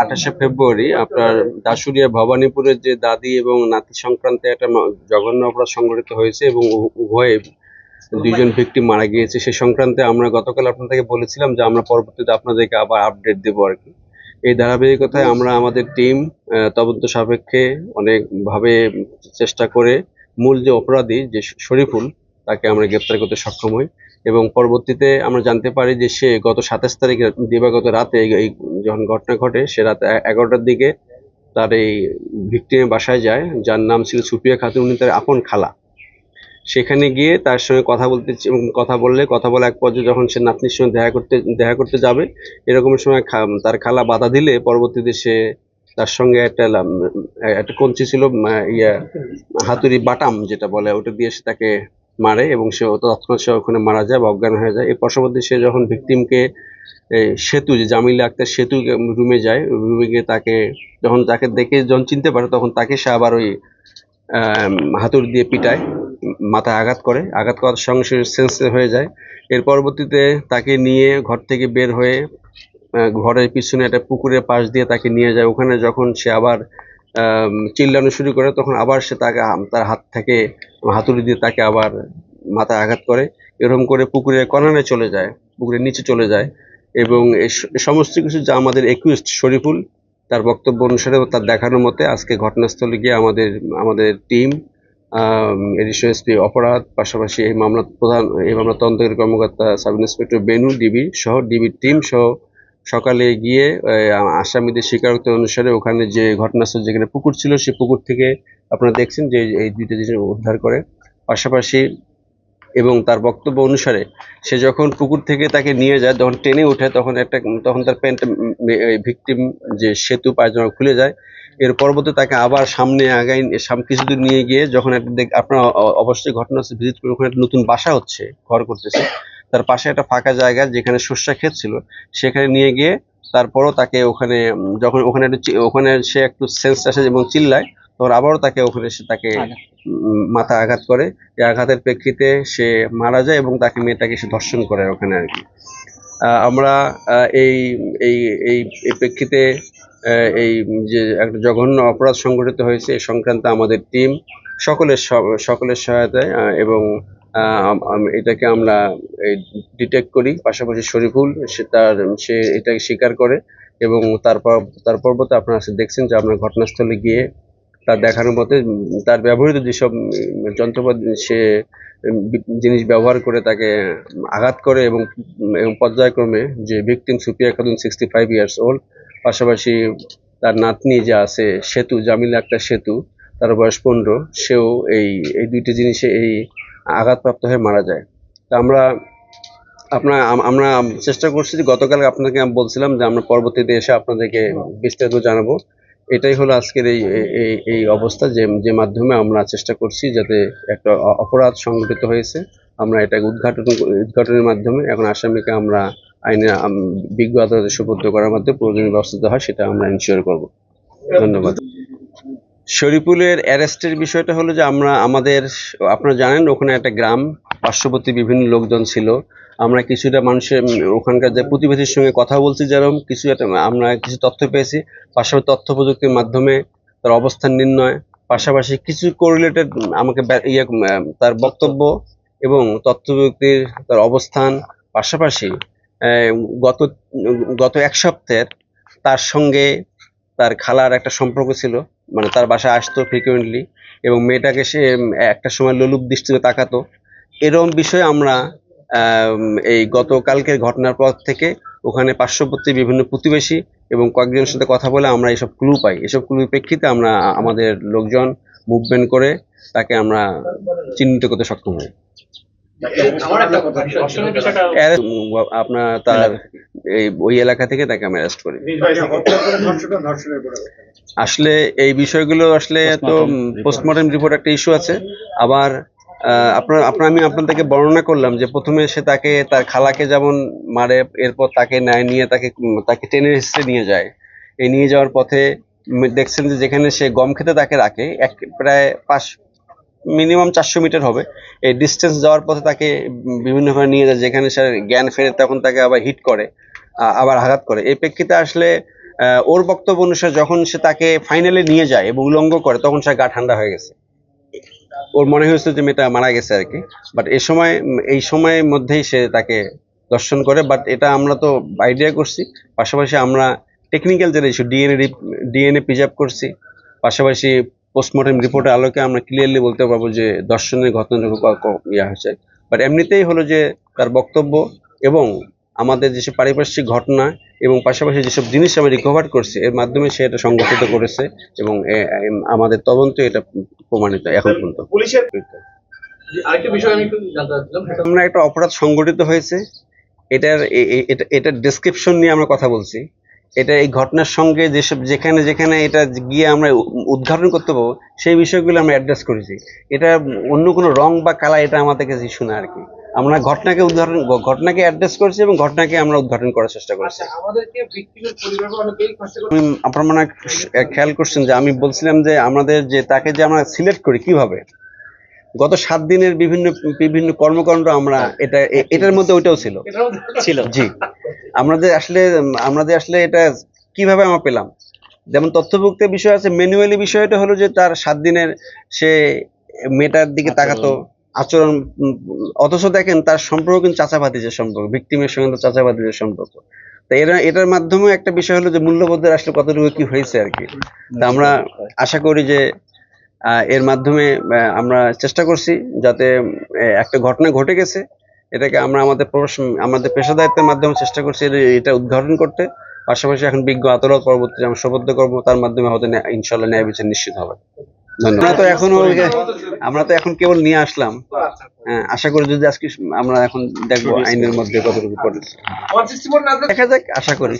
28শে ফেব্রুয়ারি আপনার দাশুরিয়া ভবানীপুরের যে দাদি এবং নাতি সংক্রান্তে একটা জঘন্য অপরাধ সংঘটিত হয়েছে এবং উভয়ে দুইজন ভিকটিম মারা গিয়েছে। সে সংক্রান্তে আমরা গতকাল আপনাদেরকে বলেছিলাম যে আমরা পরবর্তীতে আপনাদেরকে আবার আপডেট দেবো আর কি। এই ধারাবাহিকতায় আমরা আমাদের টিম তদন্ত সাপেক্ষে অনেকভাবে চেষ্টা করে মূল যে অপরাধী যে শরীফুল তাকে আমরা গ্রেপ্তার করতে সক্ষম হই এবং পরবর্তীতে আমরা জানতে পারি যে সে গত 27 তারিখে দিবাগত রাতে এই যখন ঘটনা ঘটে সে রাত 11টার দিকে তার এই ভিকটিমের বাসায় যায়, যার নাম ছিল সুপ্রিয়া খাতুন, উনি তার আপন খালা। সেখানে গিয়ে তার সঙ্গে কথা বলে এক পর্যায়ে যখন সে নাতনির সঙ্গে দেখা করতে যাবে এরকম সময় তার খালা বাধা দিলে পরবর্তীতে সে তার সঙ্গে একটা কঞ্চি ছিল, হাতুড়ি বাটাম যেটা বলে, ওটা দিয়ে সে তাকে মারে এবং সে তৎক্ষণাৎ সে ওখানে মারা যায় বা অজ্ঞান হয়ে যায়। এর পাশাপাশি সে যখন ভিকটিমকে সেতু যে জামিলা আক্তার সেতু রুমে যায়, রুমে গিয়ে তাকে দেখে যখন চিনতে পারে তখন তাকে সে আবার ওই হাতুড়ি দিয়ে পিটায়, মাথায় আঘাত করার সঙ্গে সে সেন্সলেস হয়ে যায়। এর পরবর্তীতে তাকে নিয়ে ঘর থেকে বের হয়ে ঘরের পিছনে একটা পুকুরের পাশ দিয়ে তাকে নিয়ে যায়। ওখানে যখন সে আবার চিল্লানো শুরু করে তখন আবার সে তাকে তার হাত থেকে হাতুড়ি দিয়ে তাকে আবার মাথায় আঘাত করে। এরকম করে পুকুরের কর্নারে চলে যায়, পুকুরের নিচে চলে যায় এবং সমস্ত কিছু যা আমাদের একিউজড শরীফুল তার বক্তব্য অনুসারে তার দেখানো মতে আজকে ঘটনাস্থলে গিয়ে আমাদের টিম এডিশনাল এসপি অপরাধ, পাশাপাশি এই মামলা তদন্তকারী কর্মকর্তা সাব ইন্সপেক্টর বেনু ডিবির টিম সহ সকালে গিয়ে আসামিদের স্বীকারোক্তি অনুসারে ওখানে যে ঘটনাস্থল যেখানে পুকুর ছিল সেই পুকুর থেকে আপনারা দেখছেন যে এই দুইটা জিনিস উদ্ধার করে। পাশাপাশি এবং তার বক্তব্য অনুসারে সে যখন পুকুর থেকে তাকে নিয়ে যায় তখন টেনে ওঠে তখন তার প্যান্ট ভিকটিম যে সেতু পায়জামা খুলে যায়। এর পরবর্তী তাকে আবার সামনে কিছু দূর নিয়ে গিয়ে যখন আপনারা অবশ্যই ঘটনাস্থলে ভিজিট করে ওখানে একটা নতুন বাসা হচ্ছে, ঘর করতেছে, তার পাশে একটা ফাঁকা জায়গা যেখানে সর্ষা ক্ষেত ছিল সেখানে নিয়ে গিয়ে তারপরও তাকে ওখানে সে একটু সেন্স আসে এবং চিল্লায়, তখন আবারও তাকে মাথা আঘাত করে। এই আঘাতের প্রেক্ষিতে সে মারা যায় এবং মেয়েটাকে সে ধর্ষণ করে ওখানে আর কি। আমরা এই প্রেক্ষিতে এই যে একটা জঘন্য অপরাধ সংঘটিত হয়েছে এই সংক্রান্ত আমাদের টিম সকলের সহায়তায় এবং এটাকে আমরা ডিটেক্ট করি। পাশাপাশি শরীফুল সে এটাকে স্বীকার করে এবং তার পরবর্তী আপনারা দেখছেন যে আমরা ঘটনাস্থলে গিয়ে তার দেখানোর মতে তার ব্যবহৃত যেসব যন্ত্রপাতি সে জিনিস ব্যবহার করে তাকে আঘাত করে এবং পর্যায়ক্রমে যে victim Supriya Khatun 65 years old, পাশাপাশি তার নাতনি যে আছে সেতু জামিলা আক্তার সেতু, তার বয়স 15, সেও এই দুইটি জিনিসে এই আঘাতপ্রাপ্ত হয়ে মারা যায়। তা আমরা চেষ্টা করছি যে গতকাল আপনাকে বলছিলাম যে আমরা পরবর্তীতে এসে আপনাদেরকে বিস্তারিত জানাবো। এটাই হলো আজকের এই অবস্থা যে মাধ্যমে আমরা চেষ্টা করছি যাতে একটা অপরাধ সংঘটিত হয়েছে আমরা এটাকে উদ্ঘাটনের মাধ্যমে এখন আসামিকে আমরা আইনে বিজ্ঞ আদালতে সুপর্দ করার মাধ্যমে প্রয়োজনীয় ব্যবস্থা হয় সেটা আমরা ইনশিওর করব। ধন্যবাদ। শরীফুলের অ্যারেস্টের বিষয়টা হলো যে আপনারা জানেন ওখানে একটা গ্রাম, পার্শ্ববর্তী বিভিন্ন লোকজন ছিল। আমরা কিছুটা মানুষের ওখানকার যে প্রতিবেশীর সঙ্গে কথা বলছি, যেরকম আমরা কিছু তথ্য পেয়েছি, পাশাপাশি তথ্য প্রযুক্তির মাধ্যমে তার অবস্থান নির্ণয়, পাশাপাশি কিছু কোরিলেটেড আমাকে তার বক্তব্য এবং তথ্য প্রযুক্তির তার অবস্থান, পাশাপাশি গত এক সপ্তাহের তার সঙ্গে তার খালার একটা সম্পর্ক ছিল, মানে তার বাসায় আসতো ফ্রিকুয়েন্টলি এবং মেয়েটাকে সে একটা সময় লোলুপ দৃষ্টিতে তাকাতো। এরকম বিষয়ে আমরা এই গতকালকের ঘটনার পর থেকে ওখানে পার্শ্ববর্তী বিভিন্ন প্রতিবেশী এবং কয়েকজনের সাথে কথা বলে আমরা এইসব ক্লু পাই। এসব ক্লুর প্রেক্ষিতে আমরা আমাদের লোকজন মুভমেন্ট করে তাকে আমরা চিহ্নিত করতে সক্ষম হই। আপনার তার ওই এলাকা থেকে তাকে আমি অ্যারেস্ট করি। আসলে এই বিষয়গুলো আসলে তো পোস্টমর্টেম রিপোর্ট একটা ইস্যু আছে। আবার আমি আপনাদেরকে বর্ণনা করলাম যে প্রথমে সে তার খালাকে যেমন মারে, এরপর তাকে নিয়ে তাকে টেনে হেসে নিয়ে যায়। এই নিয়ে যাওয়ার পথে দেখছেন যে যেখানে সে গম খেতে তাকে রাখে প্রায় মিনিমাম 400 মিটার হবে, এই ডিস্টেন্স যাওয়ার পথে তাকে বিভিন্নভাবে নিয়ে যায়, যেখানে সে জ্ঞান ফেরে তখন তাকে আবার হিট করে, আবার আঘাত করে। এই প্রেক্ষিতে আসলে ওর বক্তব্য অনুসারে যখন সে তাকে ফাইনালে নিয়ে যায় এবং উলঙ্গ করে তখন সে গা ঠান্ডা হয়ে গেছে, ওর মনে হয়েছে যে মেয়েটা মারা গেছে আর কি। বাট এই সময়ের মধ্যেই সে তাকে দর্শন করে। বাট এটা আমরা তো আইডিয়া করছি, পাশাপাশি আমরা টেকনিক্যাল যেটা ইস্যু ডিএনএ প্রিজার্ভ করছি, পাশাপাশি পোস্টমর্টম রিপোর্টের আলোকে আমরা ক্লিয়ারলি বলতে পারবো যে দর্শনের ঘটনাটুকু ইয়া হয়েছে। বাট এমনিতেই হলো যে তার বক্তব্য এবং আমাদের যেসব পারিপার্শ্বিক ঘটনা এবং পাশাপাশি যেসব জিনিস আমরা রিকভার করছি এর মাধ্যমে সে এটা সংগঠিত করেছে এবং আমাদের তদন্ত এটা প্রমাণিত এখন পর্যন্ত। পুলিশের আরেকটা বিষয় আমি একটু জানতে চাচ্ছিলাম, সেটা আমরা একটা অপরাধ সংগঠিত হয়েছে, এটার ডেসক্রিপশন নিয়ে আমরা কথা বলছি। এটা এই ঘটনার সঙ্গে যেখানে যেখানে এটা গিয়ে আমরা উদ্ঘাটন করতে পারবো সেই বিষয়গুলো আমরা অ্যাড্রেস করেছি। এটা অন্য কোনো রং বা কালা এটা আমাদের কাছে ইস্যু না আর কি। আমরা ঘটনাকে অ্যাড্রেস করেছি এবং ঘটনাকে আমরা উদ্ঘাটন করার চেষ্টা করেছি। আমাদেরকে ভিকটিমের পরিবার অনেকেই কষ্ট করে। আপনার মনে হয় খেয়াল করছেন যে আমি বলছিলাম যে আমাদের যে তাকে যে আমরা সিলেক্ট করি কিভাবে, গত 7 দিনের বিভিন্ন বিভিন্ন কর্মকাণ্ড আমরা এটার মধ্যে ওইটাও ছিল জি। আমরা যে আসলে এটা কিভাবে আমরা পেলাম, যেমন তথ্যভুক্ত বিষয় আছে, ম্যানুয়ালি বিষয়টা হলো যে তার 7 দিনের সে মেয়েটার দিকে তাকাতো আচরণ, অথচ দেখেন তার সম্পর্ক কিন্তু চাচা ভাতিজের সম্পর্ক, ভিকটিমের সঙ্গে চাচা ভাতিজের সম্পর্ক। তো এটার মাধ্যমে একটা বিষয় হলো যে মূল্যবোধের আসলে কতটুকু কি হয়েছে আর কি। তা আমরা আশা করি যে এর মাধ্যমে আমরা চেষ্টা করছি যাতে একটা ঘটনা ঘটে গেছে এটাকে আমরা আমাদের পেশাদারিত্বের মাধ্যমে চেষ্টা করছি এটা উদ্ঘাটন করতে। পাশাপাশি এখন বিজ্ঞ আদালত পরবর্তীতে আমরা সোপর্দ করবো, তার মাধ্যমে হয়তো ইনশাল্লাহ ন্যায় বিচার নিশ্চিত হবে। ধন্যবাদ। আমরা তো এখন কেবল নিয়ে আসলাম, আশা করি যদি আজকে আমরা এখন দেখবো আইনের মধ্যে কতটুকু পড়েছে, দেখা যাক, আশা করি।